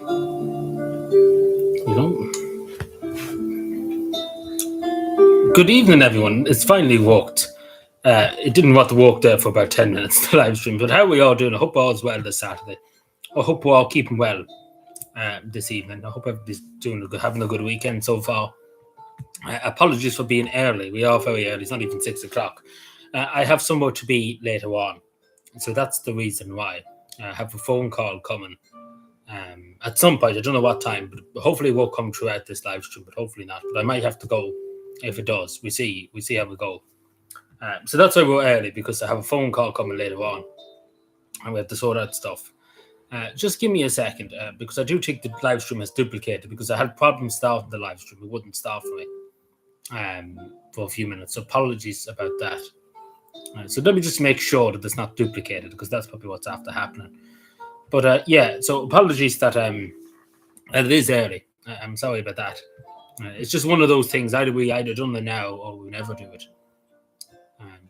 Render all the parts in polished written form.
You know. Good evening, everyone. It's finally worked. It didn't want to work there for about 10 minutes, the live stream. But how are we all doing? I hope all's well this Saturday. I hope we're all keeping well this evening. I hope everybody's having a good weekend so far. Apologies for being early. We are very early. It's not even 6 o'clock. I have somewhere to be later on. So that's the reason why. I have a phone call coming at some point. I don't know what time, but hopefully it won't come throughout this live stream, but hopefully not. But I might have to go if it does. We see how we go. So that's why we're early, because I have a phone call coming later on. And we have to sort out stuff. Just give me a second, because I do think the live stream is duplicated, because I had problems starting the live stream. It wouldn't start for me for a few minutes. So apologies about that. So let me just make sure that it's not duplicated, because that's probably what's after happening. But yeah, so apologies that it is early. I'm sorry about that. It's just one of those things. Either we done it now or we never do it.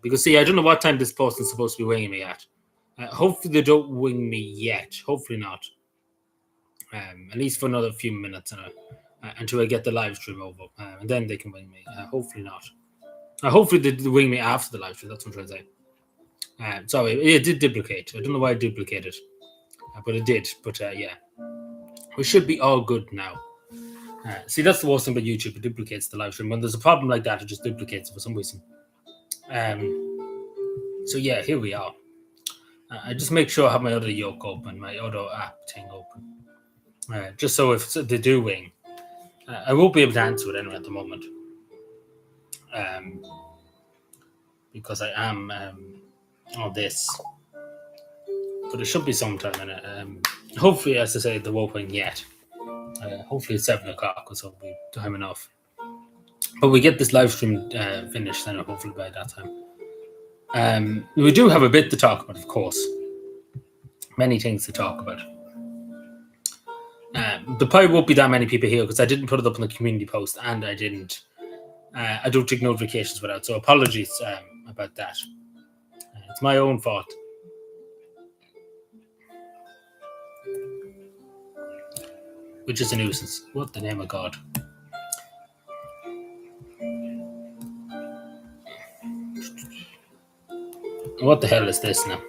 Because see, I don't know what time this person's supposed to be winging me at. Hopefully they don't wing me yet. Hopefully not. At least for another few minutes until I get the live stream over, and then they can wing me. Hopefully not. Hopefully they wing me after the live stream. That's what I'm trying to say. Sorry, it did duplicate. I don't know why it duplicated, but it did. But yeah, we should be all good now. See, that's the worst thing about YouTube. It duplicates the live stream. When there's a problem like that, it just duplicates it for some reason. So yeah, here we are. I just make sure I have my other yoke open, my other app thing open. Just so if they do wing, I won't be able to answer it anyway at the moment. Because I am on this. But it should be sometime in it. Hopefully, as I say, they won't wing yet. Hopefully it's 7 o'clock, so it'll be time enough. But we get this live stream finished, then hopefully by that time. We do have a bit to talk about, of course. Many things to talk about. There probably won't be that many people here because I didn't put it up in the community post, and I didn't. I don't take notifications for that, so apologies about that. It's my own fault. Which is a nuisance. What the name of God? What the hell is this now?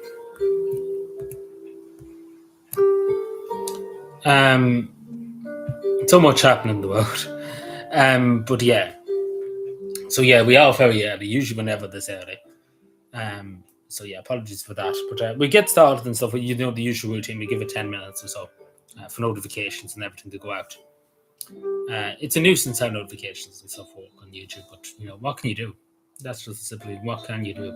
So much happening in the world. But yeah. So yeah, we are very early, usually whenever this early. So yeah, apologies for that. But we get started and stuff. The usual routine. We give it 10 minutes or so for notifications and everything to go out. It's a nuisance how notifications and stuff work on YouTube, but what can you do? That's just simply what can you do?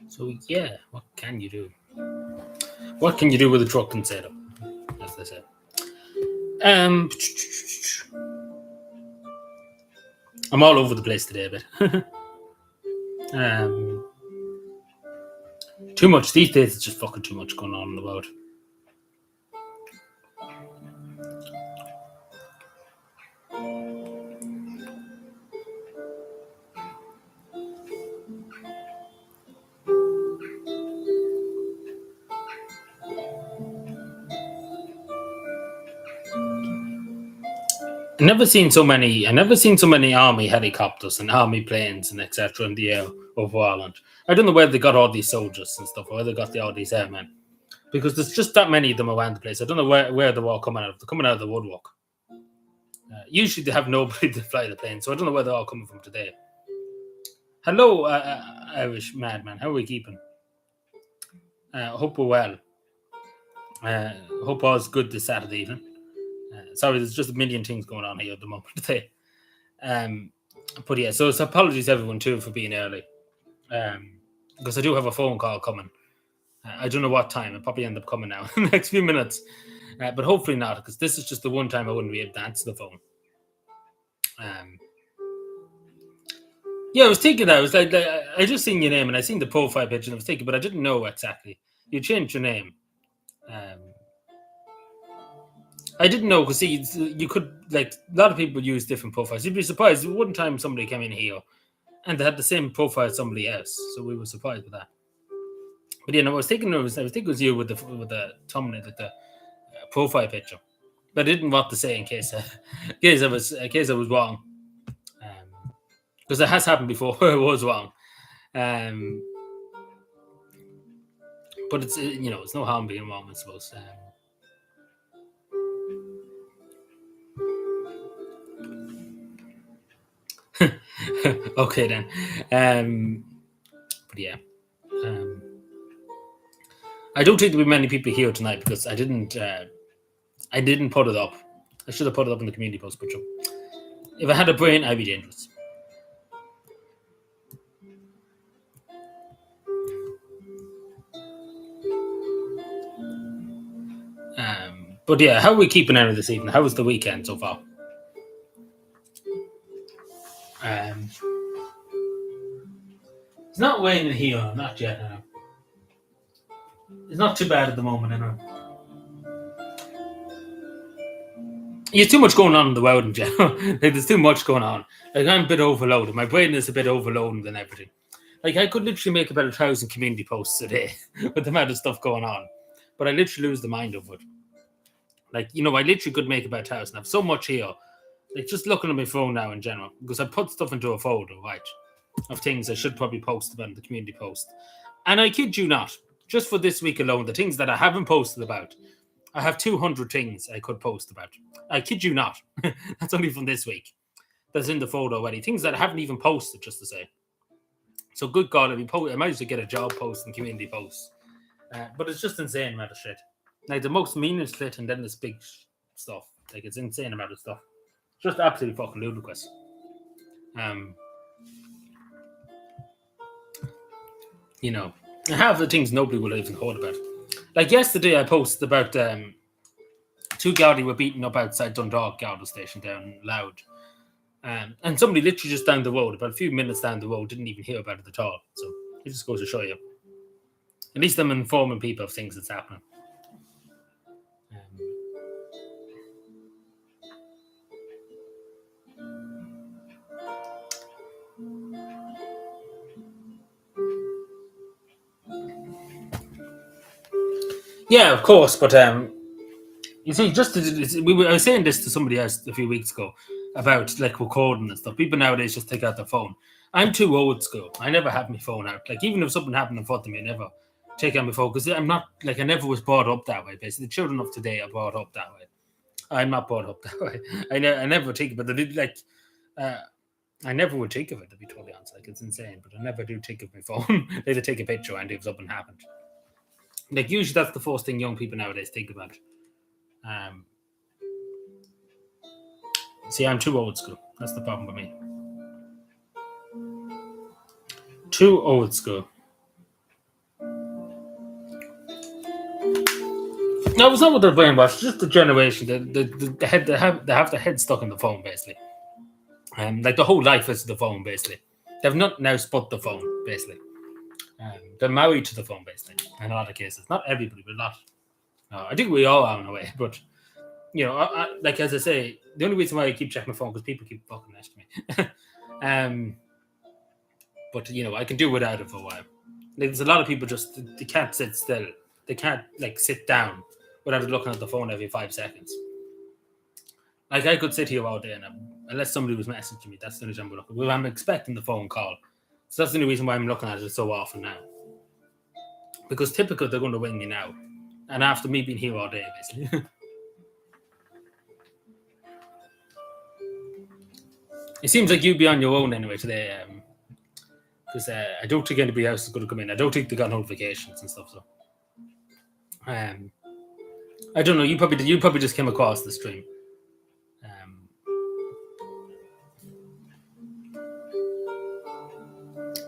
So yeah, what can you do? What can you do with a trucking setup, as they say? I'm all over the place today a bit. Too much these days. It's just fucking too much going on in the world. I've never seen so many army helicopters and army planes and etc. in the air over Ireland. I don't know where they got all these soldiers and stuff, or where they got all these airmen, because there's just that many of them around the place. I don't know where they're all coming out of. They're coming out of the woodwork. Usually they have nobody to fly the plane, so I don't know where they're all coming from today. Hello, Irish madman. How are we keeping? Hope we're well. Hope all's good this Saturday evening. Sorry, there's just a million things going on here at the moment today. But yeah, so apologies everyone too for being early. Because I do have a phone call coming. I don't know what time. It'll probably end up coming now in the next few minutes. But hopefully not, because this is just the one time I wouldn't be able to answer the phone. Yeah, I was thinking that. I was like, I just seen your name and I seen the profile picture and I was thinking, but I didn't know exactly. You changed your name. I didn't know, because see, you could, like, a lot of people use different profiles. You'd be surprised. One time somebody came in here and they had the same profile as somebody else, so we were surprised with that. But I was thinking it was you with the thumbnail, with the profile picture. But I didn't want to say in case in case I was wrong, because it has happened before where I was wrong. Um, but it's it's no harm being wrong, I suppose. Okay then. But yeah. I don't think there'll be many people here tonight because I didn't put it up. I should have put it up in the community post, but if I had a brain, I'd be dangerous. But yeah, how are we keeping out of this evening? How was the weekend so far? It's not raining here, not yet. No. It's not too bad at the moment, I know. There's too much going on in the world in general. Like, there's too much going on. Like, I'm a bit overloaded. My brain is a bit overloaded than everything. Like, I could literally make about 1,000 community posts a day with the amount of stuff going on. But I literally lose the mind over it. Like, I literally could make about 1,000. I have so much here. Like, just looking at my phone now in general. Because I put stuff into a folder, right, of things I should probably post about in the community post. And I kid you not, just for this week alone, the things that I haven't posted about, I have 200 things I could post about. I kid you not. That's only from this week. That's in the folder already. Things that I haven't even posted, just to say. So good God, I might as well get a job post and community posts. But it's just insane amount of shit. Like the most meanest shit and then this big stuff. Like it's insane amount of stuff. Just absolutely fucking ludicrous. Half the things nobody will even heard about. Like yesterday I posted about two Gardaí were beaten up outside Dundalk Garda station down Loud. And somebody literally just down the road, about a few minutes down the road, didn't even hear about it at all. So it just goes to show you. At least I'm informing people of things that's happening. Yeah, of course, but you see, I was saying this to somebody else a few weeks ago about like recording and stuff. People nowadays just take out their phone. I'm too old school. I never have my phone out. Like even if something happened in front of me, I never take out my phone because I'm not like I never was brought up that way. Basically, the children of today are brought up that way. I'm not brought up that way. I never think about it. I never would think of it, to be totally honest. Like it's insane, but I never do think of my phone. They either take a picture and if something happened. Like usually that's the first thing young people nowadays think about. See, I'm too old school. That's the problem with me. Too old school. No, it's not what they're brainwashed. Just the generation. They have their head stuck in the phone, basically. Like the whole life is the phone, basically. They've not now spot the phone, basically. They're married to the phone, basically, in a lot of cases. Not everybody, but a lot. I think we all are in a way, but like as I say, the only reason why I keep checking my phone because people keep fucking next to me. But I can do without it for a while. Like, there's a lot of people just they can't sit still. They can't like sit down without looking at the phone every 5 seconds. Like I could sit here all day, and unless somebody was messaging me, that's the only time I'm looking. Well, I'm expecting the phone call, so that's the only reason why I'm looking at it so often now. Because typical, they're going to ring me now, and after me being here all day, basically. It seems like you'd be on your own anyway today, because I don't think anybody else is going to come in. I don't think they got notifications and stuff. So, I don't know. You probably just came across the stream.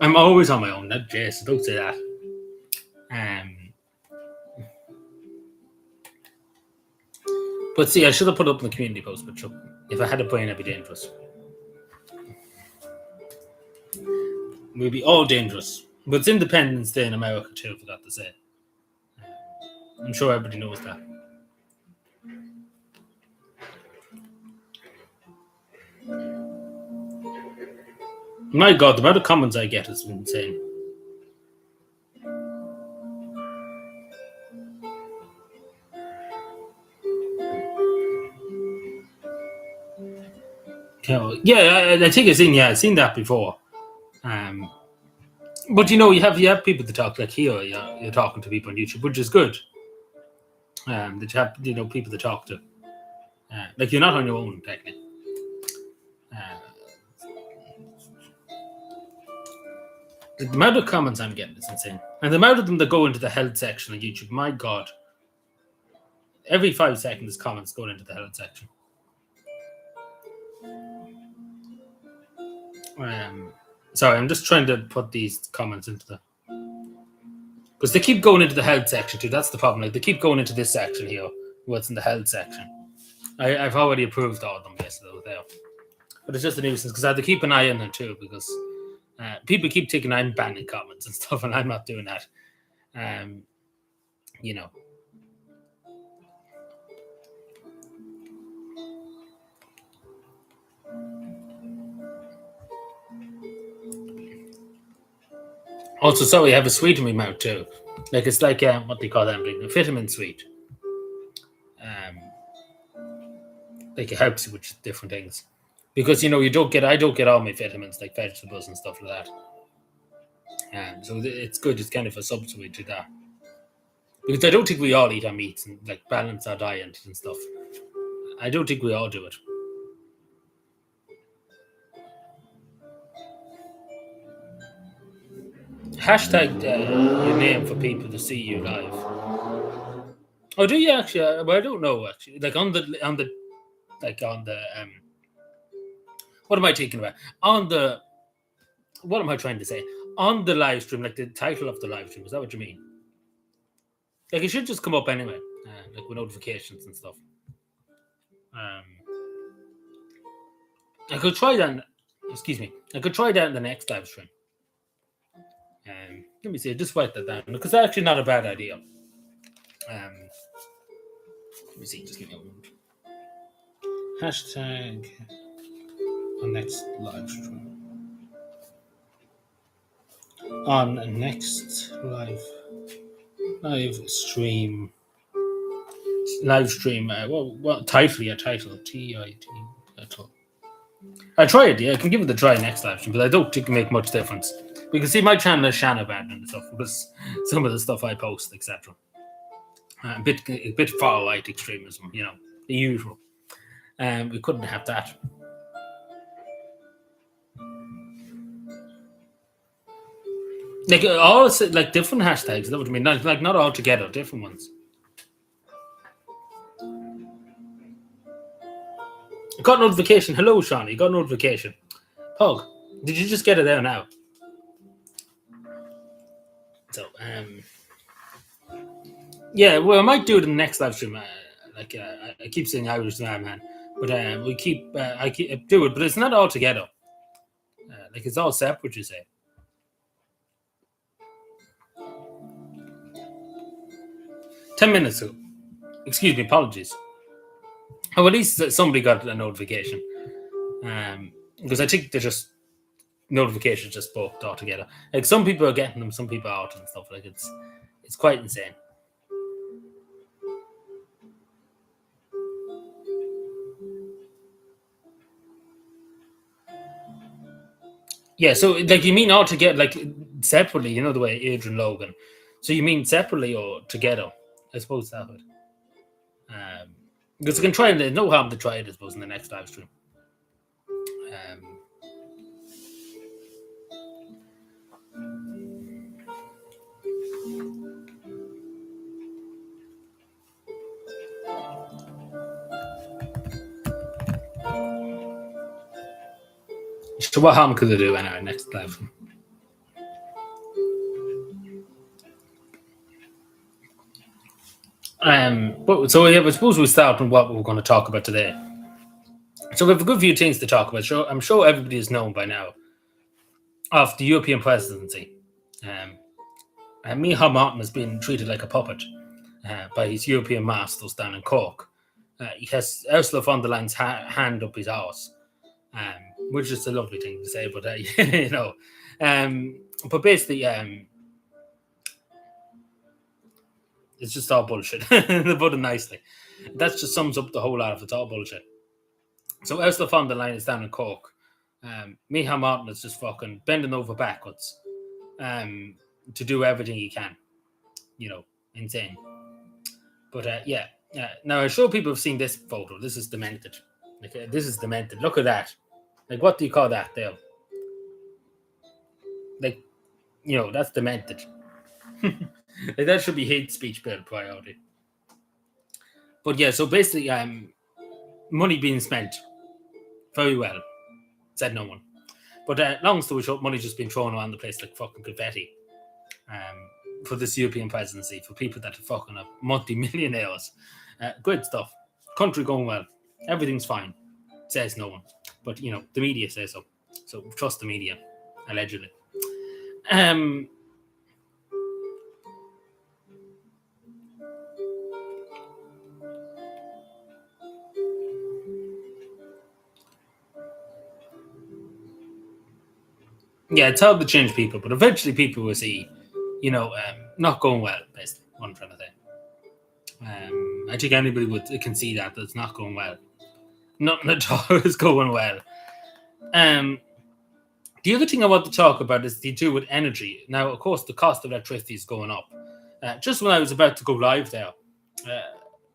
I'm always on my own. Not Jason. Don't say that. But see, I should have put up in the community post. But sure, if I had a brain, I'd be dangerous. We'd be all dangerous. But it's Independence Day in America too. I forgot to say. I'm sure everybody knows that. My God, the amount of comments I get is insane. Yeah, I think I've seen that before. Um, but you have people to talk like here. You're talking to people on YouTube, which is good. That you have people to talk to. Like you're not on your own technically. Uh, the amount of comments I'm getting is insane, and the amount of them that go into the health section on YouTube. My God, every 5 seconds, comments going into the health section. Sorry, I'm just trying to put these comments into the because they keep going into the health section too. That's the problem. Like they keep going into this section here, what's in the health section. I've already approved all of them yesterday, there, but it's just a nuisance because I have to keep an eye on them too because people keep thinking I'm banning comments and stuff, and I'm not doing that. You know. Also, sorry, I have a sweet in my mouth too. Like it's like what they call that? A vitamin sweet. Like it helps you with different things because I don't get all my vitamins like vegetables and stuff like that. So it's good. It's kind of a substitute to that because I don't think we all eat our meats and like balance our diet and stuff. I don't think we all do it. Hashtag your name for people to see you live. Oh, do you actually? Well, I don't know actually. Like on the what am I talking about? What am I trying to say? On the live stream, like the title of the live stream, is that what you mean? Like it should just come up anyway, like with notifications and stuff. I could try that. Excuse me. I could try that in the next live stream. Let me see. Just write that down because that's actually not a bad idea. Let me see. Just give me a moment. Hashtag on next live stream. On next live stream. Live stream. What title? Yeah, title. TIT title. I tried. Yeah, I can give it a try next live stream, but I don't think it make much difference. We can see my channel is Shanna bad and stuff because some of the stuff I post, etc. A bit far right extremism, the usual. We couldn't have that. Like all like different hashtags. Is that what I mean? Like not all together, different ones. Got notification. Hello, Sean. You got notification. Pog, did you just get it there now? So, yeah, well, I might do it in the next live stream. I keep saying Irish man, but I keep do it, but it's not all together. Like it's all separate, you say. Ten minutes ago. Excuse me, apologies. Oh, at least somebody got a notification. Because I think they're just notifications just both altogether. Like some people are getting them, some people aren't and stuff. Like it's quite insane. Yeah, so like you mean all together, like separately, the way Adrian Logan. So you mean separately or together? I suppose that would. Because you can try and there's no harm to try it, I suppose, in the next live stream. So what harm could they do anyway next live stream? So yeah, I suppose we start on what we're going to talk about today. So we have a good few things to talk about. So I'm sure everybody has known by now of the European presidency. Micheál Martin has been treated like a puppet by his European masters down in Cork. He has Ursula von der Leyen's hand up his arse, which is a lovely thing to say, but but basically, it's just all bullshit. To put it nicely, that just sums up the whole lot of it's all bullshit. So Ursula von der Leyen is down in Cork. Michal Martin is just fucking bending over backwards to do everything he can. Insane. But yeah. Now, I'm sure people have seen this photo. This is demented. This is demented. Look at that. Like, what do you call that, Dale? Like, that's demented. Like, that should be hate speech bill priority. But yeah, so basically, money being spent very well, said no one. But long story short, money just being thrown around the place like fucking confetti for this European presidency, for people that are fucking up multi-millionaires. Great stuff. Country going well. Everything's fine, says no one. But, the media says so. So trust the media, allegedly. Yeah, it's hard to change people, but eventually people will see, not going well, basically, what I'm trying to say. I think anybody can see that it's not going well. Nothing at all is going well. The other thing I want to talk about is to do with energy. Now, of course, the cost of electricity is going up. Just when I was about to go live there,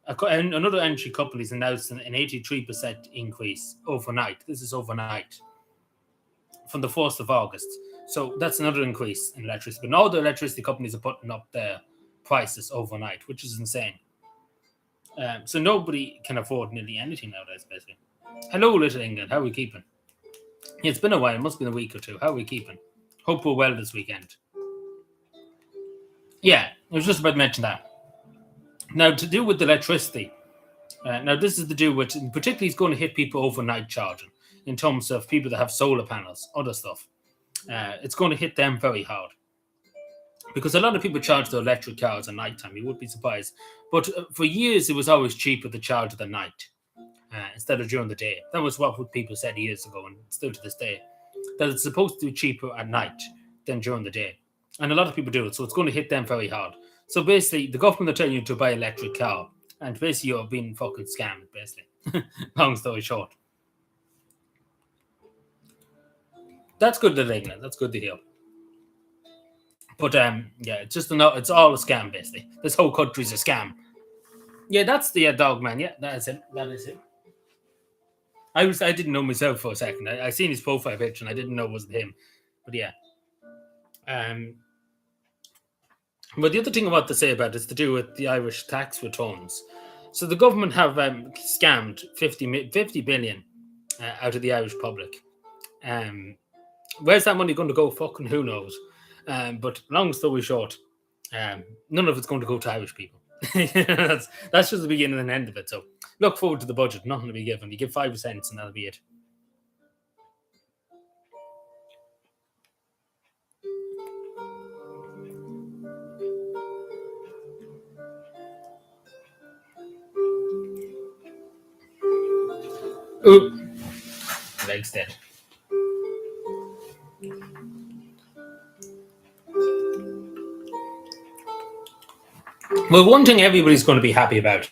another energy company has announced an 83% increase overnight. This is overnight from the 1st of August. So that's another increase in electricity. But all the electricity companies are putting up their prices overnight, which is insane. So nobody can afford nearly anything nowadays, basically. Hello, Little England. How are we keeping? Yeah, it's been a while. It must have been a week or two. How are we keeping? Hope we're well this weekend. Yeah, I was just about to mention that. Now, to do with electricity, now this is to do with, particularly it's going to hit people overnight charging in terms of people that have solar panels, other stuff. It's going to hit them very hard. Because a lot of people charge their electric cars at night time. You would be surprised. But for years, it was always cheaper to charge at the night instead of during the day. That was what people said years ago, and still to this day, that it's supposed to be cheaper at night than during the day. And a lot of people do it, so it's going to hit them very hard. So basically, the government are telling you to buy an electric car, and basically you're being fucking scammed, basically. Long story short. That's good to hear. That's good to hear. But yeah, it's all a scam, basically. This whole country's a scam. Yeah, that's the dog man. Yeah, that is it. That is it. I didn't know myself for a second. I seen his profile picture and I didn't know it was him. But yeah. But the other thing I want to say about it is to do with the Irish tax returns. So the government have scammed 50 billion out of the Irish public. Where's that money going to go? Fucking who knows? But long story short, none of it's going to go to Irish people. that's just the beginning and end of it. So look forward to the budget. Nothing to be given. You give 5 cents and that'll be it. Ooh, legs dead. Well, one thing everybody's going to be happy about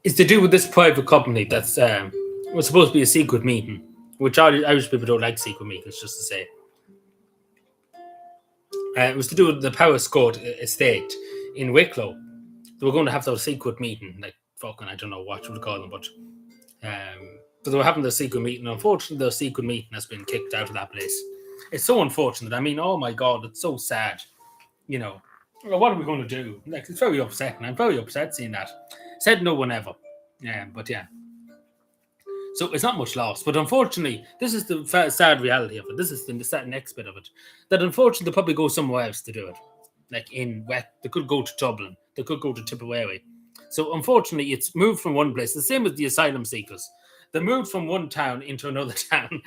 is to do with this private company that's was supposed to be a secret meeting, which Irish people don't like secret meetings, just to say. It was to do with the Powerscourt estate in Wicklow. They were going to have their secret meeting, like fucking, I don't know what you would call them, but they were having their secret meeting. Unfortunately, their secret meeting has been kicked out of that place. It's so unfortunate. I mean, oh my God, it's so sad. What are we going to do? Like, it's very upsetting. I'm very upset seeing that. Said no one ever. But yeah. So it's not much loss. But unfortunately, this is the sad reality of it. This is the sad next bit of it. That unfortunately, they'll probably go somewhere else to do it. Like they could go to Dublin. They could go to Tipperary. So unfortunately, it's moved from one place. The same as the asylum seekers. They moved from one town into another town.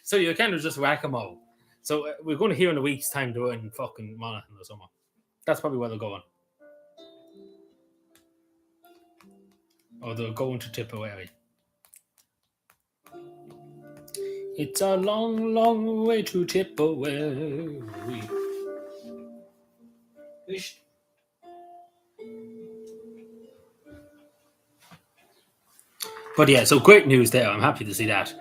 So you're kind of just whack-a-mole. So we're going to hear in a week's time to in fucking Monaghan or somewhere. That's probably where they're going. Or they're going to Tipperary. It's a long, long way to Tipperary. But yeah, so great news there. I'm happy to see that.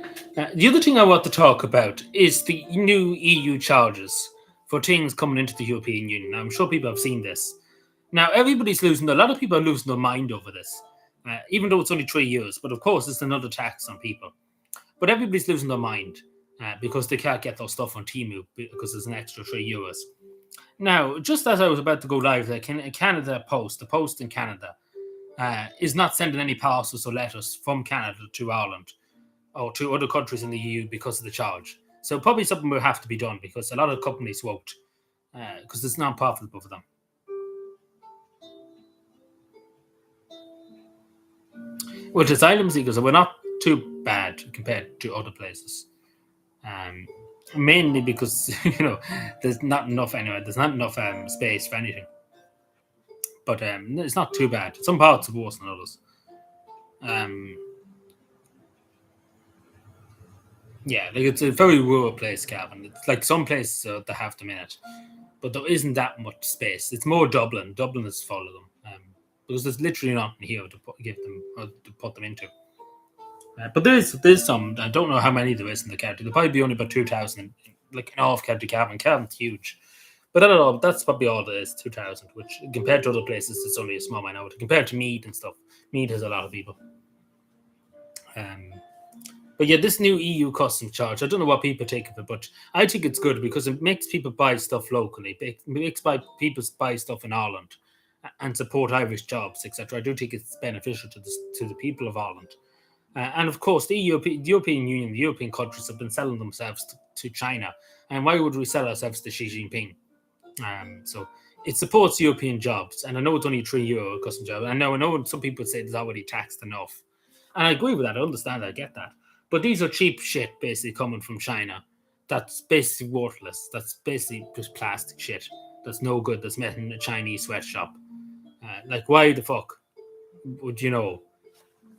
The other thing I want to talk about is the new EU charges for things coming into the European Union. Now, I'm sure people have seen this. Now, a lot of people are losing their mind over this, even though it's only 3 years. But of course, it's another tax on people. But everybody's losing their mind because they can't get their stuff on Temu because there's an extra 3 euros. Now, just as I was about to go live, the Canada Post, the Post in Canada, is not sending any parcels or letters from Canada to Ireland or to other countries in the EU because of the charge. So probably something will have to be done because a lot of companies won't because it's not profitable for them. Which asylum seekers were not too bad compared to other places. Mainly because there's not enough anyway. There's not enough space for anything. But it's not too bad. Some parts are worse than others. Yeah, like it's a very rural place, Calvin. It's like some places that have them in it, but there isn't that much space. It's more Dublin. Dublin is full of them because there's literally nothing here to give them or to put them into. But there's some. I don't know how many there is in the county. There'll probably be only about 2,000, like in all of County Cavan. Cavan's huge, but I don't know. That's probably all there is, 2,000. Which compared to other places, it's only a small minority. Compared to Mead and stuff, Mead has a lot of people. But yeah, this new EU customs charge, I don't know what people think of it, but I think it's good because it makes people buy stuff locally. It makes people buy stuff in Ireland and support Irish jobs, etc. I do think it's beneficial to the people of Ireland. And of course, the European Union, the European countries have been selling themselves to China. And why would we sell ourselves to Xi Jinping? So it supports European jobs. And I know it's only €3 custom job. I know some people say it's already taxed enough. And I agree with that. I understand. I get that. But these are cheap shit basically coming from China. That's basically worthless. That's basically just plastic shit. That's no good. That's made in a Chinese sweatshop. Like, why the fuck would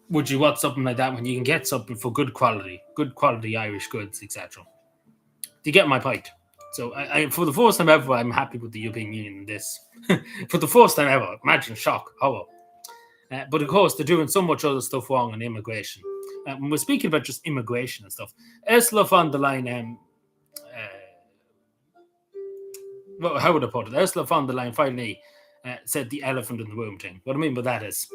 would you want something like that when you can get something for good quality Irish goods, etc.? Do you get my point? So, for the first time ever, I'm happy with the European Union in this. For the first time ever, imagine shock, horror. But of course, they're doing so much other stuff wrong on immigration. When we're speaking about just immigration and stuff, Ursula von der Leyen, how would I put it? Ursula von der Leyen finally said the elephant in the room thing. What I mean by that is,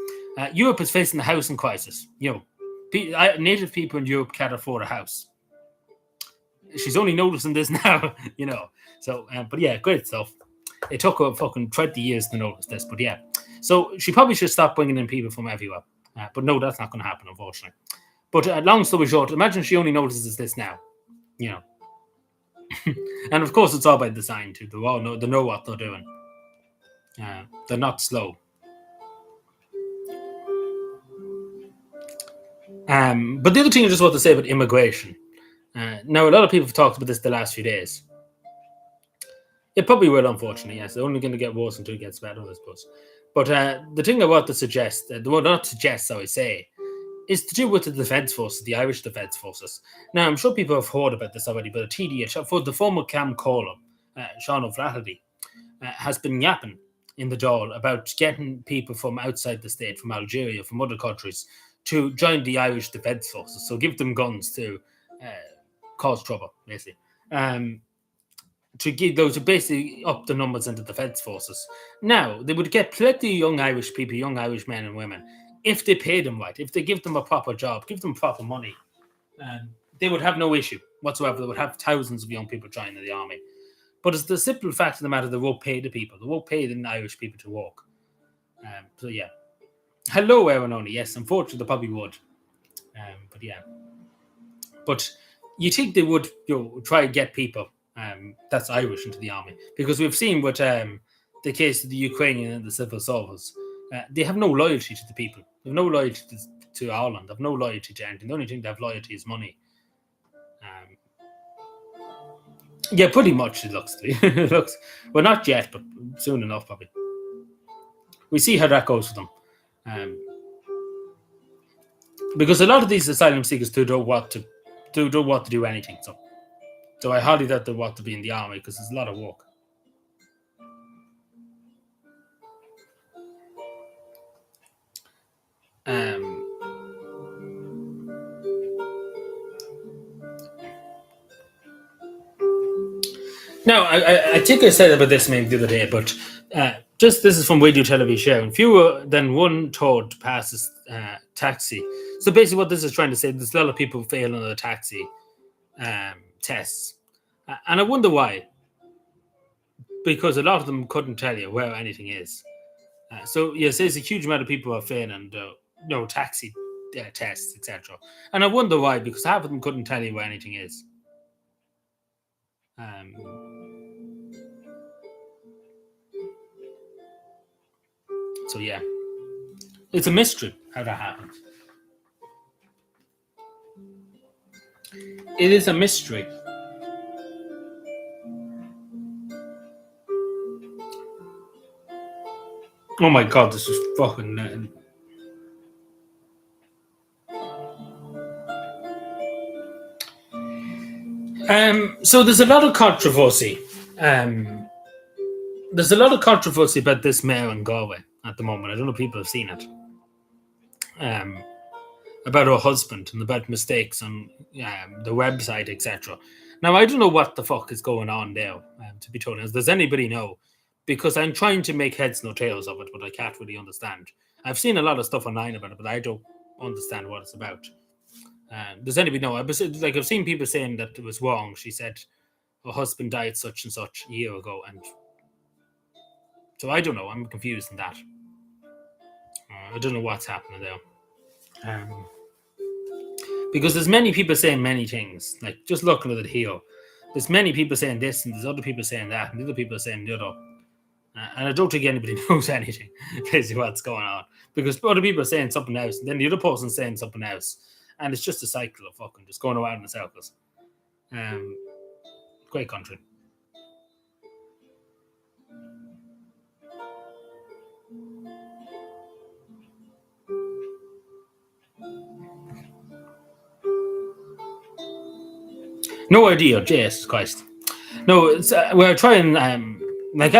Europe is facing a housing crisis. Native people in Europe can't afford a house. She's only noticing this now, So, but yeah, great stuff. It took her fucking 20 years to notice this, but yeah. So she probably should stop bringing in people from everywhere. But no, that's not going to happen, unfortunately. But long story short, imagine she only notices this now, And of course, it's all by design too. They know what they're doing. They're not slow. But the other thing I just want to say about immigration. Now, a lot of people have talked about this the last few days. It probably will, unfortunately, yes. It's only going to get worse until it gets better, I suppose. But the thing I want to suggest, say, is to do with the Defence Forces, the Irish Defence Forces. Now, I'm sure people have heard about this already, but the TDA, for the former Cam Caller, Sean O'Flaherty, has been yapping in the Dáil about getting people from outside the state, from Algeria, from other countries, to join the Irish Defence Forces. So give them guns to cause trouble, basically. To give those to basically up the numbers in the defence forces. Now, they would get plenty of young Irish people, young Irish men and women, if they pay them right, if they give them a proper job, give them proper money, they would have no issue whatsoever. They would have thousands of young people joining the army. But it's the simple fact of the matter, they won't pay the people. They won't pay the Irish people to work. So, yeah. Hello, Aaron Only. Yes, unfortunately, they probably would. But, yeah. But you think they would try to get people that's Irish into the army, because we've seen with the case of the Ukrainian and the civil service, they have no loyalty to the people. They have no loyalty to Ireland. They have no loyalty to anything. The only thing they have loyalty is money. Yeah, pretty much it looks to be. It looks, well, not yet, but soon enough, probably. We see how that goes for them. Because a lot of these asylum seekers don't want to do anything. So I highly doubt they want to be in the army because there's a lot of work. Now, I think I said about this maybe the other day, but just this is from Radio Television Show. Fewer than one third passes taxi. So basically, what this is trying to say, there's a lot of people fail on the taxi tests, and I wonder why. Because a lot of them couldn't tell you where anything is. So yes, there's a huge amount of people who are failing taxi tests, etc. And I wonder why, because half of them couldn't tell you where anything is. So yeah, it's a mystery how that happened. It is a mystery. Oh my god, this is fucking. So there's a lot of controversy. There's a lot of controversy about this mayor in Galway at the moment. I don't know if people have seen it. About her husband and about mistakes on the website, etc. Now, I don't know what the fuck is going on there, to be told honest. Does anybody know? Because I'm trying to make heads no tails of it, but I can't really understand. I've seen a lot of stuff online about it, but I don't understand what it's about. Does anybody know? I've seen people saying that it was wrong. She said her husband died such and such a year ago, and so I don't know. I'm confused in that. I don't know what's happening there. Because there's many people saying many things. Like, just looking at it here, there's many people saying this, and there's other people saying that, and other people saying the other. And I don't think anybody knows anything, basically, what's going on. Because other people are saying something else, and then the other person's saying something else. And it's just a cycle of fucking just going around in circles. Great country. No idea, Jesus Christ. No, we're trying. I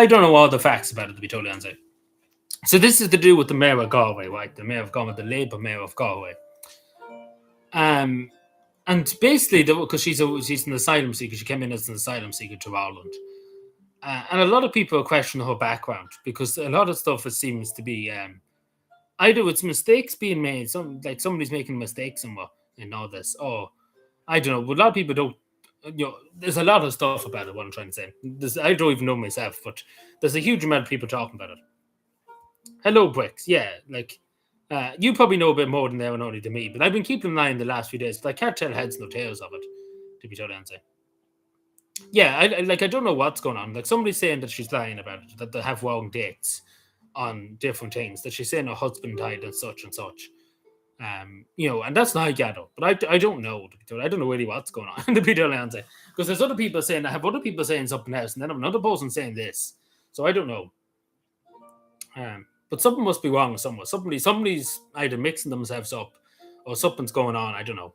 don't know all the facts about it, to be totally honest. So this is to do with the mayor of Galway, right? The mayor of Galway, the Labour mayor of Galway. And basically, because she's an asylum seeker, she came in as an asylum seeker to Ireland. And a lot of people are questioning her background because a lot of stuff it seems to be either it's mistakes being made, somebody's making mistakes somewhere in all this, or I don't know. But a lot of people don't. There's a lot of stuff about it. What I'm trying to say, I don't even know myself, but there's a huge amount of people talking about it. Hello, Bricks. Yeah, you probably know a bit more than they only than me, but I've been keeping an eye in the last few days, but I can't tell heads no tails of it, to be totally honest. Yeah, I don't know what's going on. Like, somebody's saying that she's lying about it, that they have wrong dates on different things, that she's saying her husband died and such and such. And that's not gather. But I don't know. I don't know really what's going on, to be totally honest. Because there's other people saying, I have other people saying something else, and then I have another person saying this. So I don't know. But something must be wrong somewhere. Somebody's either mixing themselves up, or something's going on. I don't know.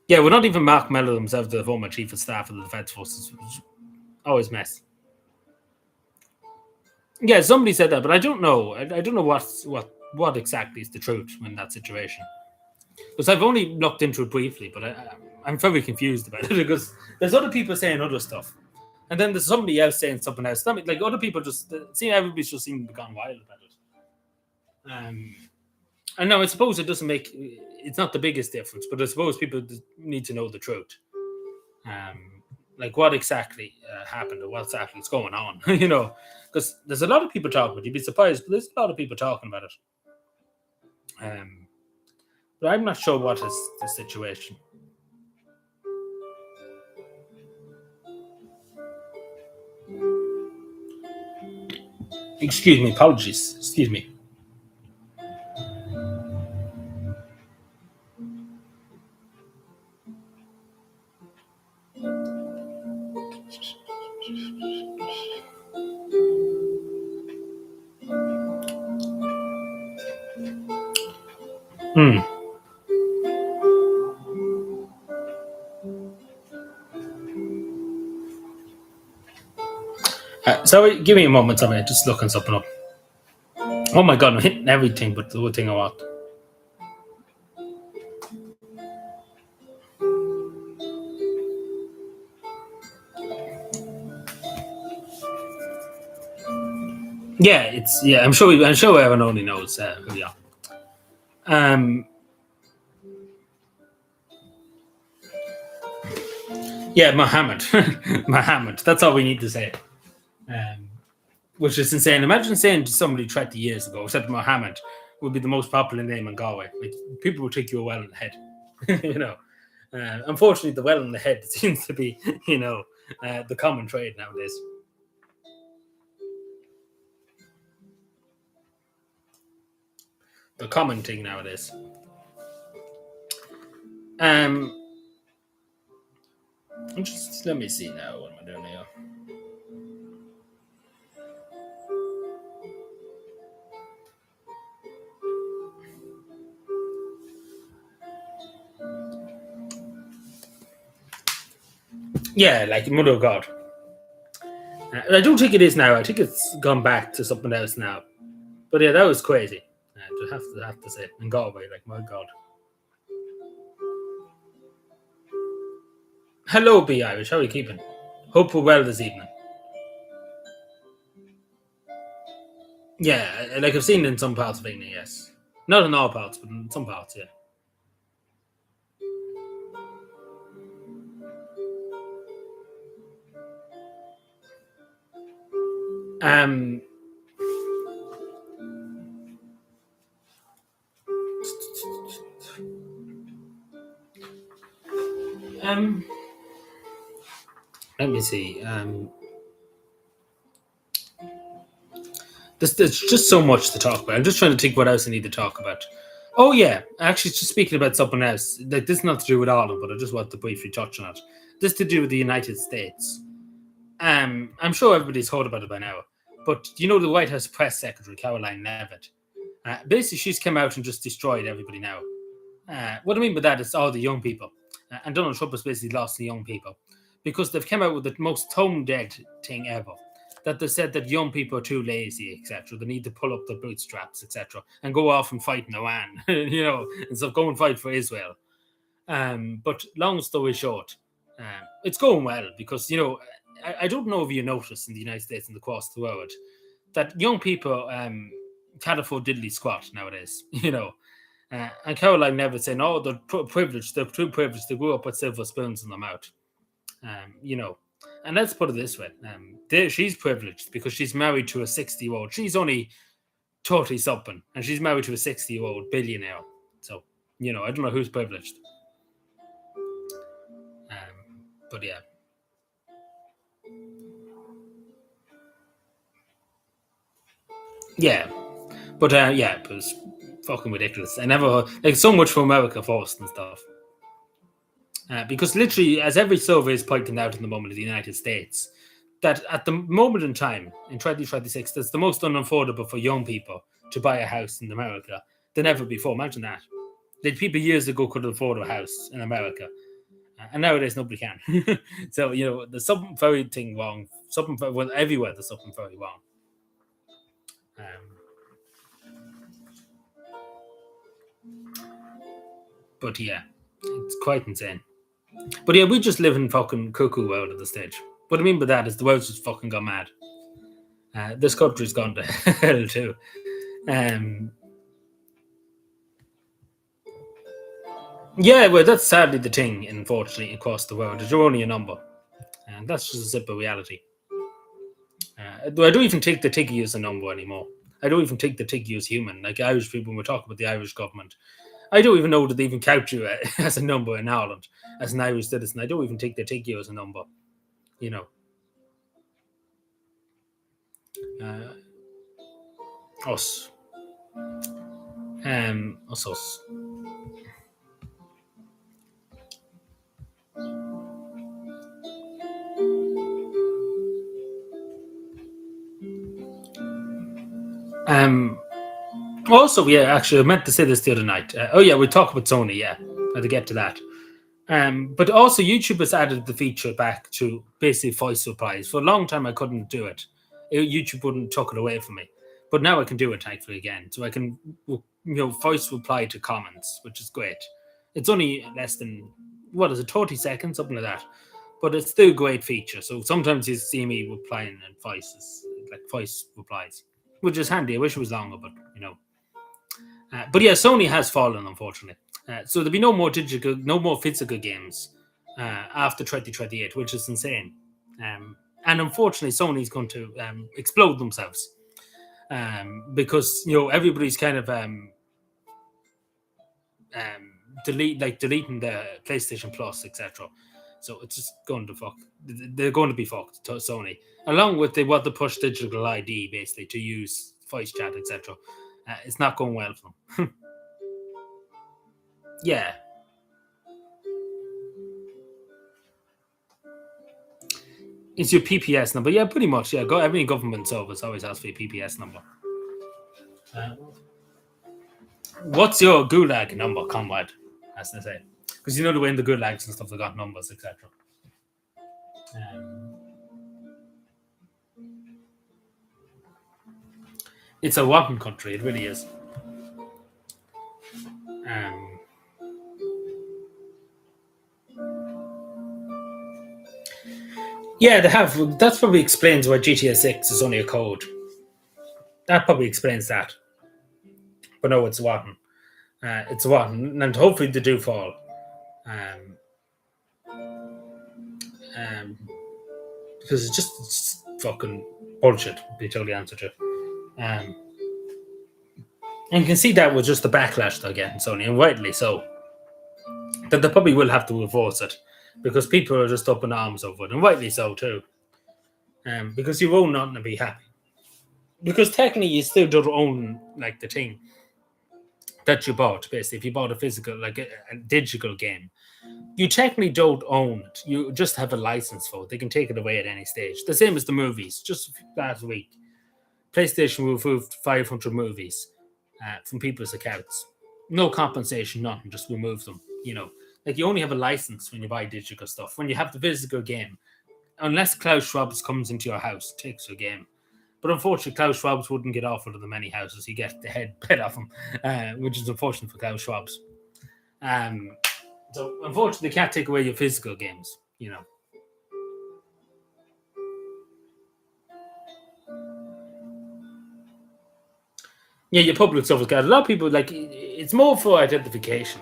Yeah, we're not even Mark Mellor himself, the former chief of staff of the Defence Forces. Always mess. Yeah, somebody said that, but I don't know. I don't know what exactly is the truth in that situation. Because I've only looked into it briefly, but I'm very confused about it because there's other people saying other stuff, and then there's somebody else saying something else. Like, other people just see everybody's just seem to be gone wild about it. And now I suppose it doesn't make it's not the biggest difference, but I suppose people need to know the truth. Like, what exactly happened or what exactly is going on, because there's a lot of people talking about it. You'd be surprised, but there's a lot of people talking about it. But I'm not sure what is the situation. Excuse me, apologies. Excuse me. Sorry, give me a moment. I'm just looking something up. Oh my god, I'm hitting everything but the one thing I want. Yeah, it's yeah. I'm sure everyone only knows who we are. Um, yeah, Muhammad, Muhammad. That's all we need to say. Um, which is insane. Imagine saying to somebody 30 years ago that Muhammad would be the most popular name in Galway. Like, people would take you well in the head. you know. Unfortunately, the well in the head seems to be, the common trade nowadays. The common thing nowadays. Um, just let me see now. What am I doing here? Yeah, like Mother of God. I don't think it is now. I think it's gone back to something else now. But yeah, that was crazy. To have to say, in Galway, like my God. Hello, Be Irish. How are you keeping? Hope we're well this evening. Yeah, like I've seen in some parts of England, yes. Not in all parts, but in some parts, yeah. Um, um, let me see. There's just so much to talk about. I'm just trying to think what else I need to talk about. Oh yeah, actually, just speaking about something else. Like, this is not to do with Ireland, but I just want to briefly touch on it. This to do with the United States. I'm sure everybody's heard about it by now. But do you know the White House press secretary, Caroline Levitt? Basically, she's come out and just destroyed everybody now. What I mean by that is all the young people. And Donald Trump has basically lost the young people because they've come out with the most tone dead thing ever. That they said that young people are too lazy, etc. They need to pull up their bootstraps, etc., and go off and fight in Iran, instead of go and fight for Israel. But long story short, it's going well because I don't know if you noticed in the United States and across the world that young people can't afford diddly squat nowadays. And Caroline never saying, "Oh, they're privileged. They're too privileged. They grew up with silver spoons in their mouth." Um, you know, and let's put it this way: she's privileged because she's married to a 60-year-old. She's only 30 something, and she's married to a 60-year-old billionaire. So, I don't know who's privileged. But yeah, yeah, but yeah, it was fucking ridiculous. I never like so much for America first and stuff. Because literally, as every survey is pointing out in the moment of the United States, that at the moment in time, in 2026, that's the most unaffordable for young people to buy a house in America than ever before. Imagine that. Like, people years ago could afford a house in America, and nowadays nobody can. So, there's something very thing wrong. Well, everywhere there's something very wrong. Um, but yeah, it's quite insane. But yeah, we just live in fucking cuckoo world at the stage. What I mean by that is the world's just fucking gone mad. This country's gone to hell too. Um, yeah, well, that's sadly the thing, unfortunately, across the world. You're only a number. And that's just a simple reality. I don't even take the Tiggy as a number anymore. I don't even take the Tiggy as human. Like Irish people, when we talk about the Irish government, I don't even know that they even count you as a number in Ireland, as an Irish citizen. I don't even take the Tiggy as a number. You know, uh, us. Us. Um, Also, yeah, actually, I meant to say this the other night. Oh, yeah, we talk about Sony. Yeah, I had to get to that. But also, YouTube has added the feature back to basically voice replies. For a long time, I couldn't do it. YouTube wouldn't took it away from me. But now I can do it, thankfully, again. So I can, voice reply to comments, which is great. It's only less than, what is it, 30 seconds, something like that. But it's still a great feature. So sometimes you see me replying in voices, like voice replies. which is handy. I wish it was longer, but but yeah, Sony has fallen, unfortunately. So there'll be no more physical games after 2028, which is insane. And unfortunately, Sony's going to explode themselves because everybody's kind of deleting the PlayStation Plus, etc. So it's just going to fuck. They're going to be fucked, Sony, along with they want to push digital ID basically to use voice chat, etc. It's not going well for them. Yeah. It's your PPS number. Yeah, pretty much. Yeah, every government service always asks for your PPS number. What's your gulag number, comrade? As they say. Because the way in the gulags and stuff, they got numbers, etc. It's a rotten country. It really is. Yeah, they have. That probably explains why GTA 6 is only a code. That probably explains that. But no, it's rotten. It's rotten, and hopefully they do fall. Because it's just fucking bullshit, to be totally honest with you. And you can see that with just the backlash they're getting, Sony, and rightly so. That they probably will have to enforce it because people are just up in arms over it, and rightly so too. Because you own nothing to be happy. Because technically, you still don't own like the thing that you bought. Basically, if you bought a physical, like a digital game, you technically don't own it. You just have a license for it. They can take it away at any stage. The same as the movies. Just last week, PlayStation removed 500 movies from people's accounts. No compensation, nothing. Just remove them. Like you only have a license when you buy digital stuff. When you have the physical game, unless Klaus Schwab comes into your house, takes your game. But unfortunately, Klaus Schwab wouldn't get offered to the many houses. He get the head bit off him, which is unfortunate for Klaus Schwab. So unfortunately, they can't take away your physical games. Yeah, your public service card. A lot of people it's more for identification.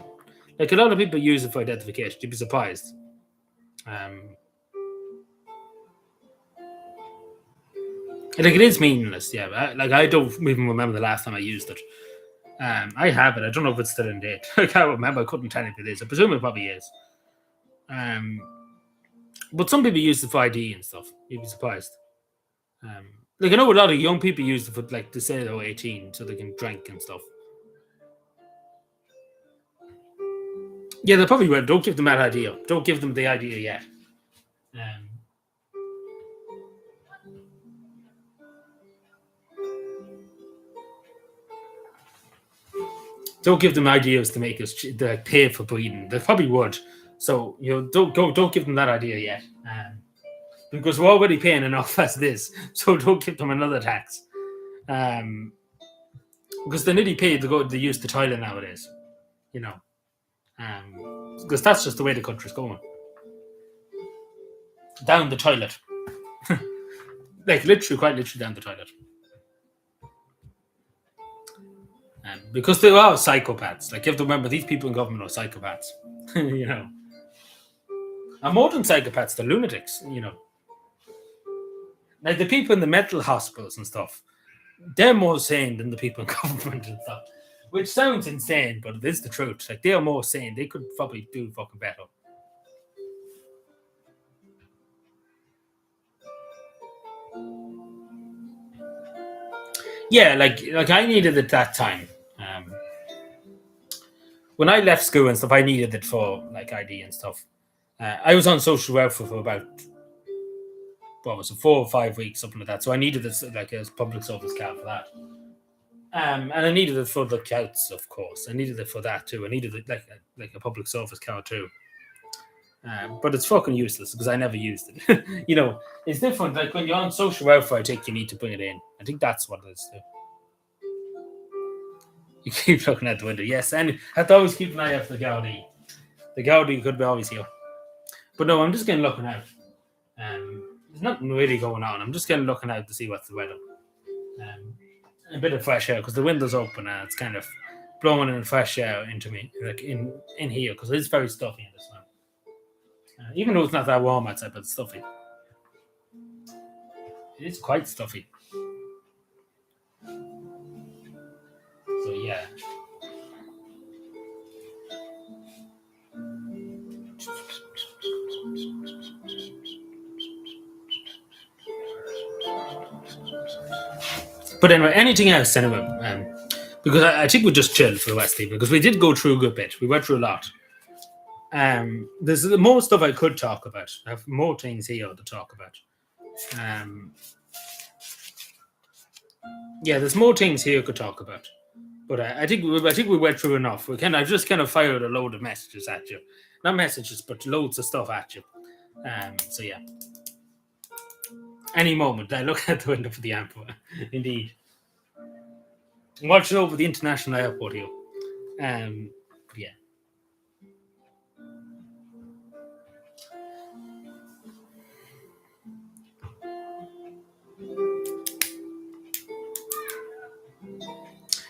Like a lot of people use it for identification. You'd be surprised. It is meaningless. Yeah, I don't even remember the last time I used it. I have it. I don't know if it's still in date. I can't remember. I couldn't tell you if it is. I presume it probably is. But some people use it for ID and stuff. You'd be surprised. I know a lot of young people use it for to say they're 18 so they can drink and stuff. Yeah, they probably will. Don't give them that idea. Don't give them the idea yet. Don't give them ideas to make us pay for breeding. They probably would. So don't give them that idea yet, because we're already paying enough as this. So don't give them another tax, because they nearly paid to use the toilet nowadays. Because that's just the way the country's going. Down the toilet, quite literally down the toilet. Because they are psychopaths. You have to remember, these people in government are psychopaths. And more than psychopaths, they're lunatics. Like the people in the mental hospitals and stuff, they're more sane than the people in government and stuff. Which sounds insane, but it is the truth. They are more sane. They could probably do fucking better. Yeah, like I needed it that time. When I left school and stuff, I needed it for ID and stuff. I was on social welfare for about 4 or 5 weeks, something like that. So I needed it a public service card for that. And I needed it for the couts, of course. I needed it for that too. I needed it like a public service card too. But it's fucking useless because I never used it. It's different. Like when you're on social welfare, I think you need to bring it in. I think that's what it is too. You keep looking out the window. Yes, and I have to always keep an eye out for the Gaudi. The Gaudi could be always here. But no, I'm just getting looking out. There's nothing really going on. I'm just getting looking out to see what's the weather. a bit of fresh air because the window's open and it's kind of blowing in fresh air into me, like in here, because it's very stuffy in this one. Even though it's not that warm outside, but it's stuffy. It is quite stuffy. So yeah. But anyway, anything else anyway? Because I think we just chilled for the West evening because we did go through a good bit. We went through a lot. There's more stuff I could talk about. I have more things here to talk about. Yeah, there's more things here I could talk about. But I think we went through enough. I just kind of fired a load of messages at you, not messages, but loads of stuff at you. So yeah. Any moment, I look out the window for the Emperor. Indeed. I'm watching over the international airport here. But yeah.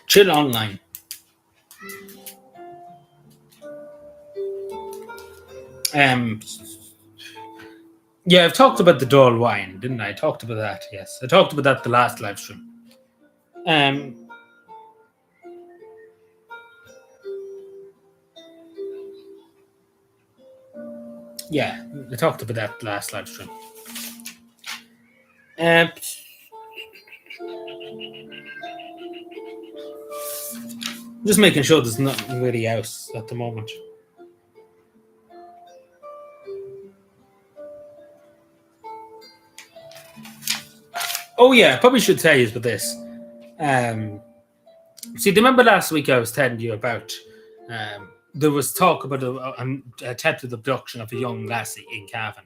Chill online. Yeah, I've talked about the Dole wine, didn't I? I talked about that, yes. I talked about that the last live stream. Yeah, I talked about that last live stream. Just making sure there's nothing really else at the moment. Oh yeah, I probably should tell you about this. See, do you remember last week I was telling you about there was talk about an attempted abduction of a young lassie in Cavan.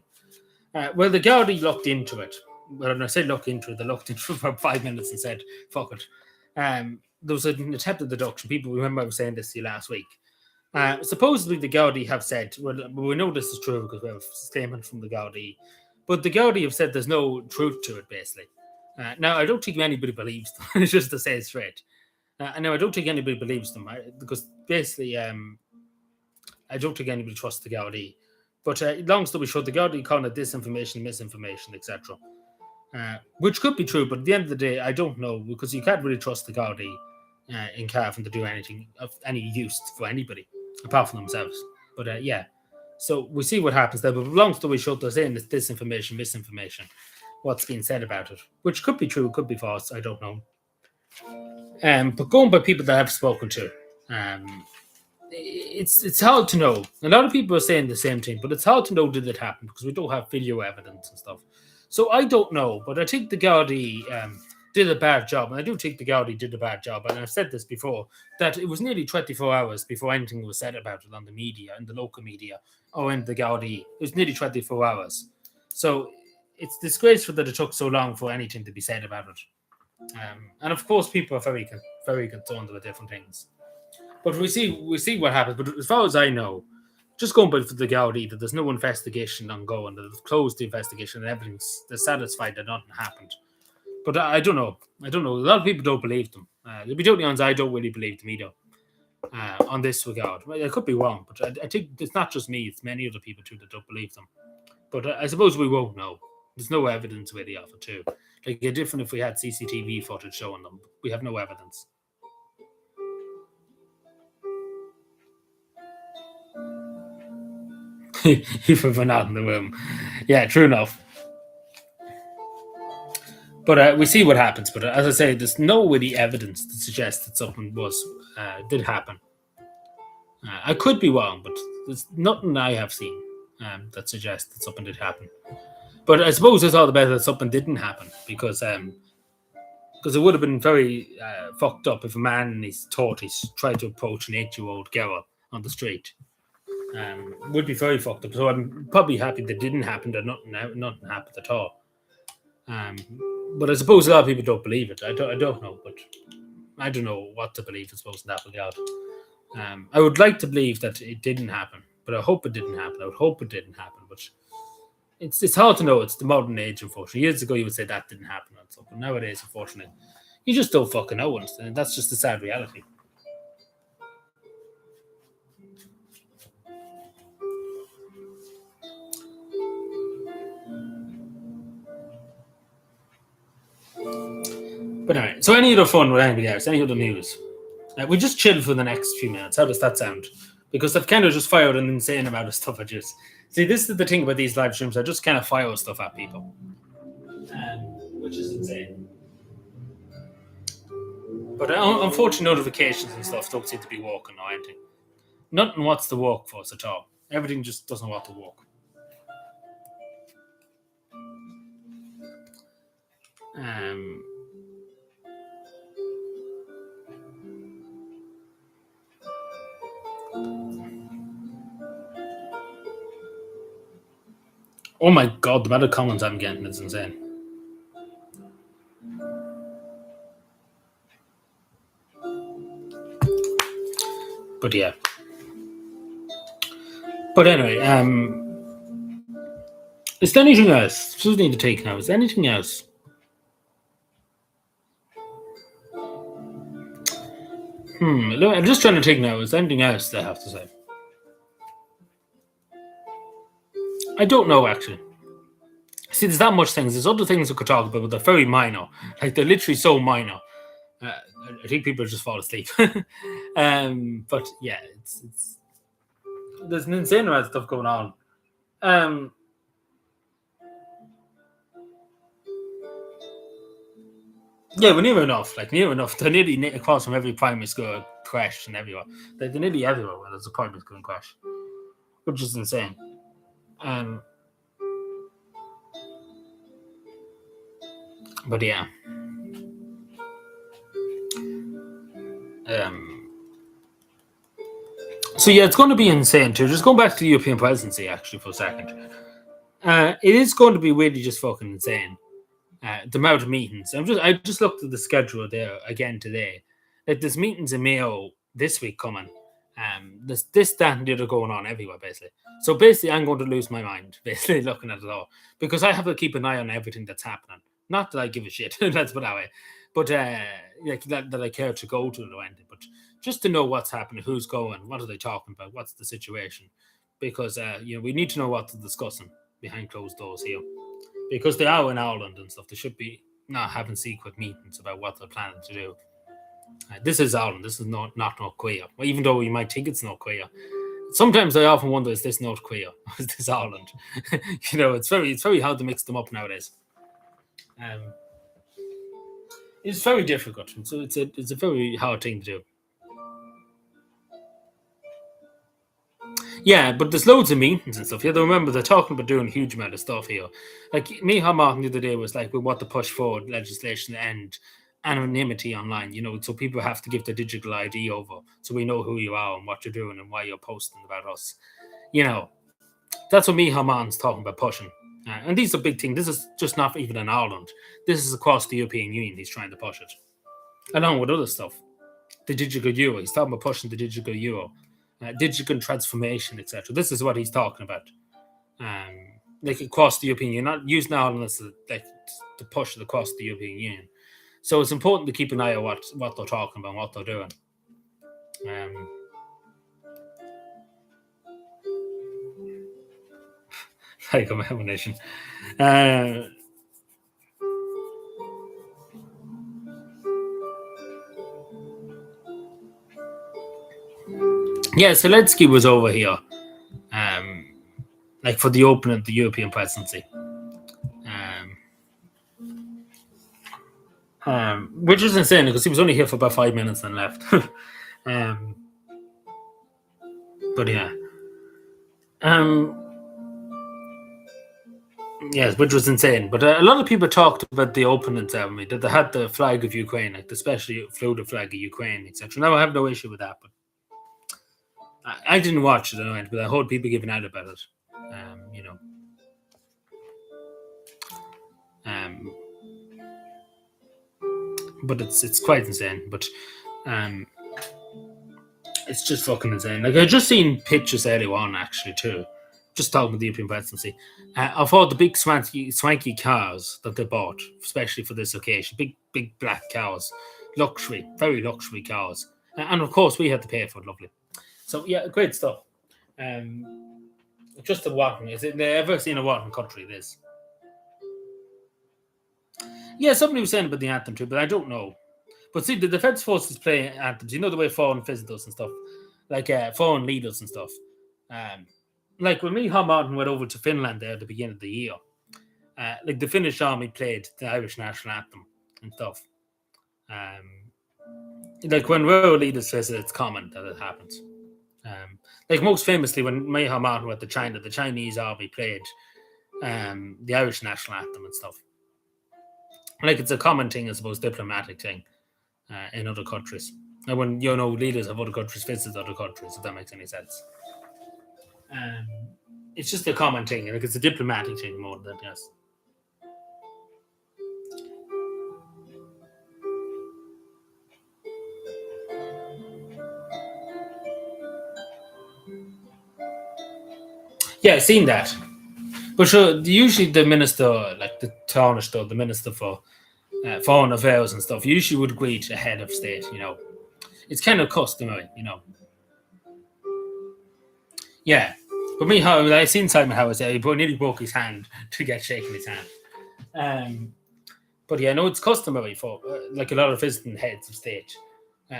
Well, the Gardaí looked into it. Well, when I say look into it, they looked into it for 5 minutes and said, fuck it. There was an attempted abduction. People remember I was saying this to you last week. Supposedly, the Gardaí have said, well, we know this is true because we have a statement from the Gardaí, but the Gardaí have said there's no truth to it, basically. Now, I don't think anybody believes them, it's just to say it straight. Now, I don't think anybody believes them because basically, I don't think anybody trusts the Gardaí. But long story short, the Gardaí call it disinformation, misinformation, etc. Which could be true, but at the end of the day, I don't know because you can't really trust the Gardaí in Cavan to do anything of any use for anybody apart from themselves. But yeah, so we see what happens there. But long story short, they're saying it's disinformation, misinformation, what's being said about it, which could be true, could be false, I don't know. But going by people that I've spoken to, it's hard to know. A lot of people are saying the same thing, but it's hard to know did it happen because we don't have video evidence and stuff. So I don't know, but I think the Gardaí did a bad job, and I do think the Gardaí did a bad job. And I've said this before that it was nearly 24 hours before anything was said about it on the media, in the local media, or in the Gardaí. It was nearly 24 hours. So it's disgraceful that it took so long for anything to be said about it. And of course, people are very, very concerned about different things. But we see what happens. But as far as I know, just going by the Gardaí, that there's no investigation ongoing, that they've closed the investigation and everything's they're satisfied that nothing happened. But I don't know. A lot of people don't believe them. To be totally honest, I don't really believe them either. On this regard, I could be wrong, but I think it's not just me; it's many other people too that don't believe them. But I suppose we won't know. There's no evidence really of it too. Like it's different if we had CCTV footage showing them. We have no evidence. Even for not in the room. Yeah, true enough. But we see what happens. But as I say, there's no really evidence to suggest that something did happen. I could be wrong, but there's nothing I have seen that suggests that something did happen. But I suppose it's all the better that something didn't happen because it would have been very fucked up if a man in his 30s tried to approach an 8-year-old girl on the street. Would be very fucked up. So I'm probably happy that didn't happen, that nothing happened at all. But I suppose a lot of people don't believe it. I don't know, but I don't know what to believe, I suppose, in that regard. I would like to believe that it didn't happen, but I hope it didn't happen. I would hope it didn't happen, but it's hard to know. It's the modern age, unfortunately. Years ago, you would say that didn't happen, and so, but nowadays, unfortunately, You just don't fucking know, and that's just the sad reality. But anyway, so any other fun with anybody else? Any other news? We just chill for the next few minutes. How does that sound? Because I've kind of just fired an insane amount of stuff at you. See, this is the thing about these live streams. I just kind of fire stuff at people, which is insane. But unfortunately, notifications and stuff don't seem to be working or anything. Nothing wants to work for us at all. Everything just doesn't want to work. Oh my god, the amount of comments I'm getting is insane. But yeah. But anyway, is there anything else? Just need to take now. Is there anything else? I'm just trying to take now. Is there anything else that I have to say? I don't know, actually. See, there's that much things. There's other things I could talk about, but they're very minor. Like, they're literally so minor. I think people just fall asleep. But yeah, it's there's an insane amount of stuff going on. Yeah, we're near enough. Like, near enough. They're nearly across from every primary school crash and everywhere. They're nearly everywhere where there's a primary school crash, which is insane. But yeah. So yeah, it's going to be insane too. Just going back to the European presidency actually for a second. It is going to be really just fucking insane. The amount of meetings. I just looked at the schedule there again today. Like, there's meetings in Mayo this week coming. There's this, that, and the other going on everywhere, basically. So basically, I'm going to lose my mind, basically, looking at it all. Because I have to keep an eye on everything that's happening. Not that I give a shit, let's put it that way. But like that I care to go to or anything. But just to know what's happening, who's going, what are they talking about, what's the situation. Because, we need to know what they're discussing behind closed doors here. Because they are in Ireland and stuff. They should be not having secret meetings about what they're planning to do. This is Ireland. This is not North Korea. Well, even though you might think it's North Korea. Sometimes I often wonder, is this North Korea? Is this Ireland? It's very hard to mix them up nowadays. It's very difficult. So it's a very hard thing to do. Yeah, but there's loads of meetings and stuff. Yeah, remember they're talking about doing a huge amount of stuff here. Like, Micheál Martin the other day was like, we want to push forward legislation and anonymity online, so people have to give their digital ID over so we know who you are and what you're doing and why you're posting about us. That's what Micheál Martin's talking about pushing. And these are big things. This is just not even in Ireland. This is across the European Union. He's trying to push it. Along with other stuff. The digital euro. He's talking about pushing the digital euro. Digital transformation, etc. This is what he's talking about. Like, across the European Union. Not using Ireland as to push it across the European Union. So it's important to keep an eye on what they're talking about and what they're doing. Like, I'm having a nation. Yeah, Zelensky was over here, like, for the opening of the European presidency, which is insane because he was only here for about 5 minutes and left. But yeah, yes, which was insane. But a lot of people talked about the opening ceremony, that they had the flag of Ukraine, like, especially flew the flag of Ukraine, etc. Now I have no issue with that, but I didn't watch it, but I heard people giving out about it. But it's quite insane. But it's just fucking insane. Like, I just seen pictures earlier on, actually, too. just talking about the European presidency, of all the big swanky cars that they bought, especially for this occasion, big black cars, luxury, very luxury cars, and of course we had to pay for it. Lovely. So yeah, great stuff. Just a walking. Is it ever seen a walking country? This. Yeah, somebody was saying about the anthem too, but I don't know. But see, the defence forces play anthems. You know the way foreign visitors and stuff, like foreign leaders and stuff. Like when Micheál Martin went over to Finland there at the beginning of the year, like the Finnish army played the Irish national anthem and stuff. Like when royal leaders visit, it's common that it happens. Like most famously, when Micheál Martin went to China, the Chinese army played the Irish national anthem and stuff. Like it's a common thing, I suppose, diplomatic thing in other countries. And when leaders of other countries visit other countries, if that makes any sense. It's just a common thing. Like it's a diplomatic thing more than yes. Yeah, I've seen that. But sure, usually the minister, like the Taoiseach or the minister for foreign affairs and stuff, usually would greet a head of state. It's kind of customary. Yeah, but I seen Simon Howard say he nearly broke his hand to get shaking his hand. But yeah, no, it's customary for like a lot of visiting heads of state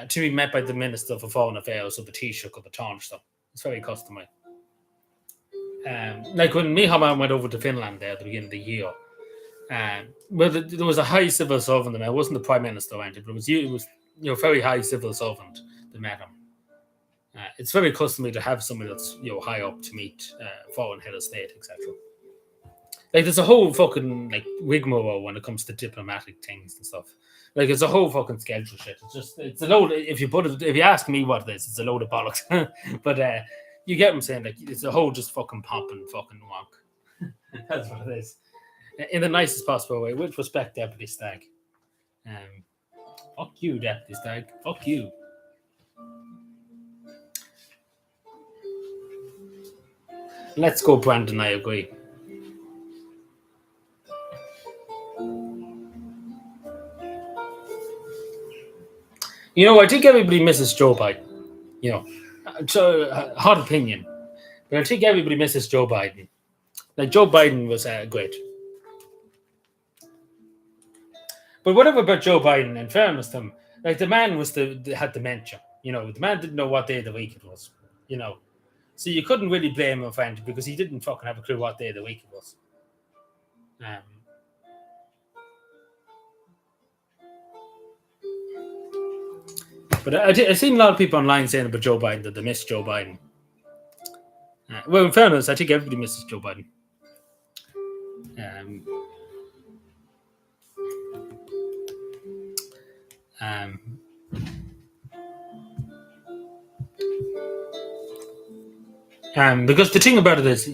to be met by the minister for foreign affairs or the Taoiseach or the Taoiseach. It's very customary. Like when Micheál Martin went over to Finland there at the beginning of the year, there was a high civil servant there. It wasn't the prime minister or anything, but it was very high civil servant that met him. It's very customary to have somebody that's high up to meet foreign head of state, etc. Like there's a whole fucking like rigmarole when it comes to diplomatic things and stuff. Like it's a whole fucking schedule shit. It's a load. If you ask me what it is, it's a load of bollocks. But you get what I'm saying? Like it's a whole just fucking pop and fucking wonk. That's what it is. In the nicest possible way. With respect, Deputy Stag. Fuck you, Deputy Stag. Fuck you. Let's go, Brandon. I agree. I think everybody misses Joe Biden. Hot opinion, but I think everybody misses Joe Biden. Like Joe Biden was great, but whatever about Joe Biden. In fairness to him, like the man had dementia. The man didn't know what day of the week it was. So you couldn't really blame him for anything because he didn't fucking have a clue what day of the week it was. But I've seen a lot of people online saying about Joe Biden that they miss Joe Biden. Well, in fairness, I think everybody misses Joe Biden. Because the thing about it is,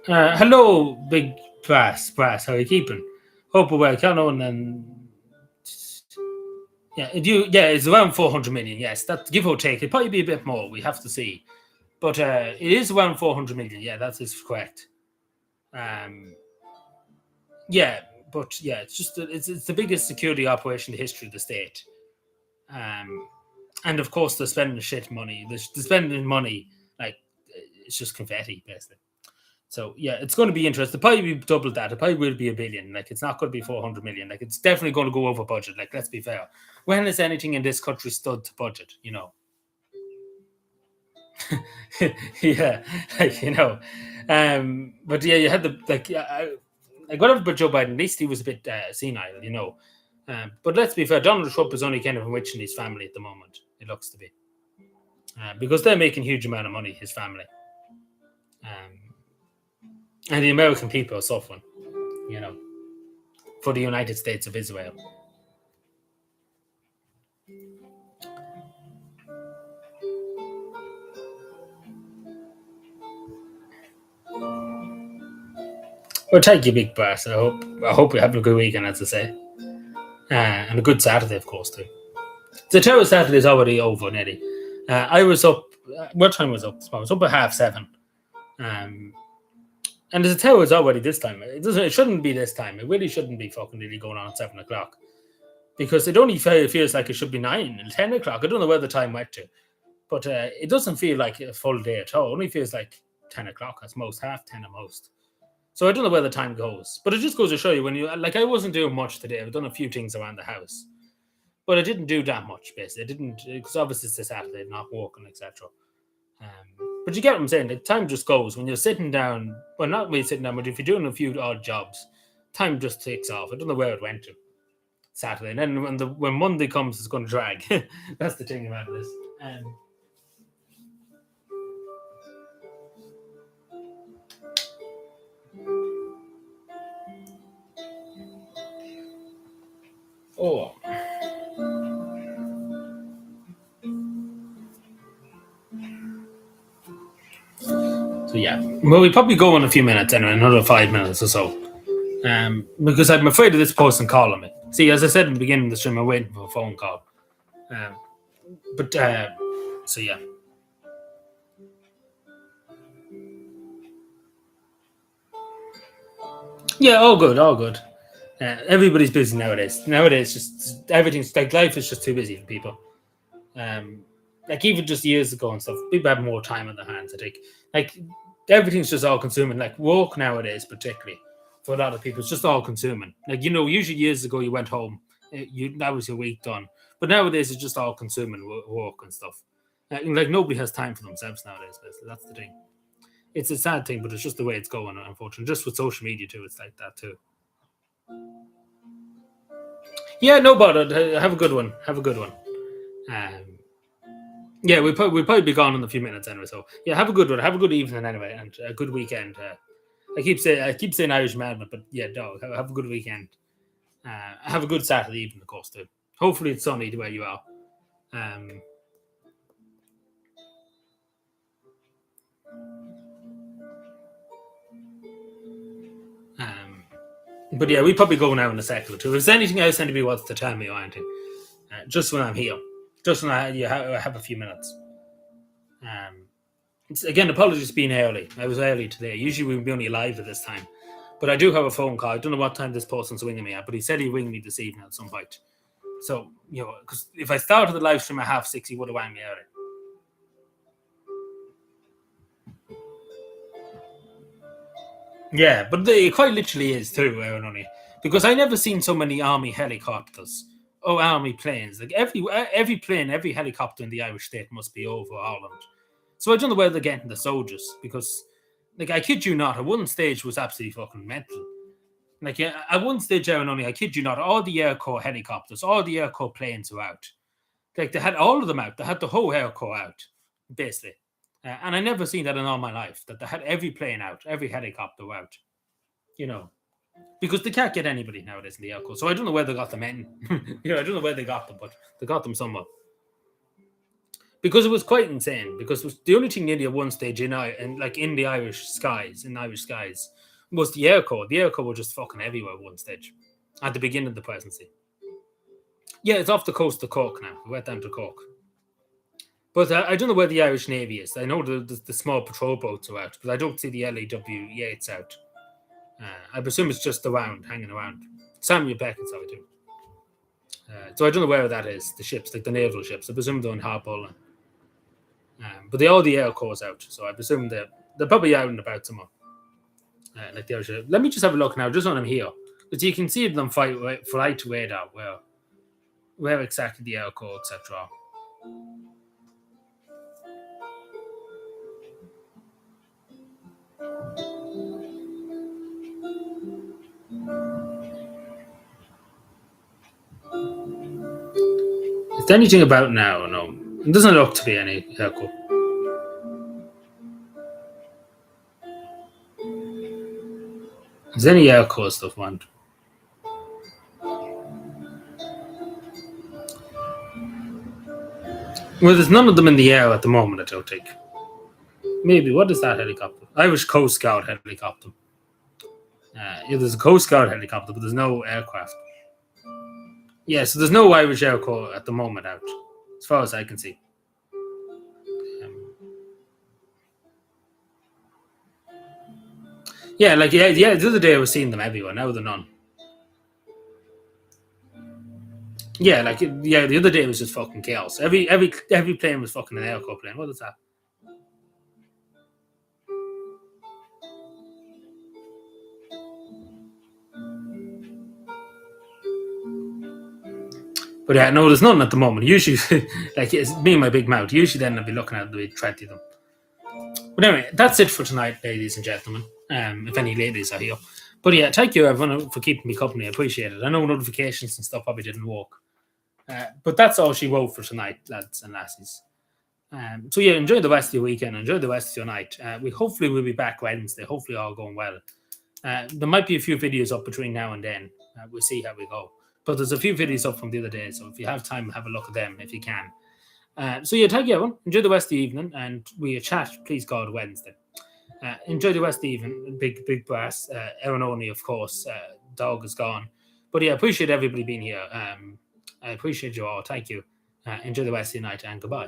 hello, big brass, how are you keeping? Hope we're well. Count on and. Yeah, it's around 400 million. Yes, that give or take. It'd probably be a bit more. We have to see, but it is around 400 million. Yeah, that is correct. Yeah, but yeah, it's the biggest security operation in the history of the state. And of course, they're spending shit money. They're spending money like it's just confetti, basically. So yeah, it's going to be interesting. It'll probably be double that. It probably will be $1 billion. Like it's not going to be 400 million. Like it's definitely going to go over budget. Like let's be fair. When has anything in this country stood to budget? Yeah, but yeah, you had the I got over Joe Biden. At least he was a bit senile, But let's be fair. Donald Trump is only kind of enriching his family at the moment. It looks to be because they're making a huge amount of money. His family. And the American people are suffering, for the United States of Israel. Well, thank you, Big Brass. I hope you're having a good weekend, as I say. And a good Saturday, of course, too. The Terror Saturday is already over, nearly. I was up what time was it up? I was up at 7:30. And the tower is already this time. It shouldn't be this time. It really shouldn't be fucking really going on at 7:00. Because it only feels like it should be 9 and 10:00. I don't know where the time went to. But it doesn't feel like a full day at all. It only feels like 10:00 at most, 9:30 at most. So I don't know where the time goes. But it just goes to show you when you, like, I wasn't doing much today. I've done a few things around the house. But I didn't do that much, basically. I didn't, because obviously it's a Saturday, not working, etc. But you get what I'm saying. The time just goes when you're sitting down. Well, not really sitting down, but if you're doing a few odd jobs, time just takes off. I don't know where it went to Saturday. And then when Monday comes, it's going to drag. That's the thing about this. Oh. So yeah, well, we'll probably go in a few minutes anyway, another 5 minutes or so. Because I'm afraid of this person calling me. See, as I said in the beginning of the stream, I'm waiting for a phone call. So yeah. Yeah, all good, all good. Everybody's busy nowadays. Nowadays, just everything's like life is just too busy for people. Like even just years ago and stuff, people had more time on their hands. I think, like everything's just all consuming. Like work nowadays, particularly for a lot of people, it's just all consuming. Like usually years ago you went home, that was your week done. But nowadays it's just all consuming work and stuff. Like nobody has time for themselves nowadays. Basically, that's the thing. It's a sad thing, but it's just the way it's going. Unfortunately, just with social media too, it's like that too. Yeah, no bother. Have a good one. Have a good one. Yeah, we'll probably be gone in a few minutes anyway. So yeah, have a good one. Have a good evening anyway, and a good weekend. I keep saying Irish Madman, but yeah, dog. Have a good weekend. Have a good Saturday evening, of course, too. Hopefully it's sunny the way you are. But yeah, we probably go now in a second or two. If there's anything else anybody wants to tell me or anything, just when I'm here, just when I have a few minutes. Again, apologies for being early. I was early today. Usually we would be only live at this time. But I do have a phone call. I don't know what time this person's ringing me at, but he said he'd ring me this evening at some point. So, because if I started the live stream at 6:30, he would have rang me early. Yeah, but it quite literally is too, Aaron, only. Because I never seen so many army helicopters or army planes. Like every plane, every helicopter in the Irish state must be over Ireland. So I don't know where they're getting the soldiers because, like, I kid you not, at one stage was absolutely fucking mental. Like, at one stage, Aaron, only, I kid you not, all the Air Corps helicopters, all the Air Corps planes were out. Like, they had all of them out. They had the whole Air Corps out, basically. And I never seen that in all my life, that they had every plane out, every helicopter out. Because they can't get anybody nowadays in the Air Corps. So I don't know where they got them in. I don't know where they got them, but they got them somewhere. Because it was quite insane. Because it was the only thing nearly at one stage in the Irish skies, was the Air Corps. The Air Corps were just fucking everywhere at one stage. At the beginning of the presidency. Yeah, it's off the coast of Cork now. We went down to Cork. But I don't know where the Irish Navy is. I know the small patrol boats are out, but I don't see the LAW Yates out. I presume it's just hanging around. Samuel Beckett's out too. So I don't know where that is. The ships, like the naval ships. I presume they're on Harpole. But all the Air Corps out, so I presume they're probably out and about somewhere. Like the Irish. Let me just have a look now, just when I'm here, because you can see them fly to radar where exactly the Air Corps, etc. Is there anything about now? No, it doesn't look to be any Air Corps. Is there any Air Corps stuff, man? Well, there's none of them in the air at the moment, I don't think. Maybe. What is that helicopter? Irish Coast Guard helicopter. Yeah, there's a Coast Guard helicopter, but there's no aircraft. Yeah, so there's no Irish Air Corps at the moment out, as far as I can see. Yeah, like yeah. The other day I was seeing them everywhere. Now they're none. Yeah, like yeah. The other day was just fucking chaos. Every plane was fucking an airco plane. What is that? But yeah, no, there's none at the moment. Usually, like it's me and my big mouth. Usually, then I'll be looking at the 20 of them. But anyway, that's it for tonight, ladies and gentlemen. If any ladies are here. But yeah, thank you everyone for keeping me company. I appreciate it. I know notifications and stuff probably didn't work. But that's all she wrote for tonight, lads and lassies. So yeah, enjoy the rest of your weekend. Enjoy the rest of your night. We hopefully will be back Wednesday. Hopefully all going well. There might be a few videos up between now and then. We'll see how we go. But there's a few videos up from the other day, so if you have time, have a look at them if you can. So yeah, thank you everyone. Enjoy the rest of the evening, and we chat, please God, Wednesday. Enjoy the rest of the evening. Big brass. Aaron only, of course. Dog is gone. But yeah, I appreciate everybody being here. I appreciate you all. Thank you. Enjoy the rest of your night, and goodbye.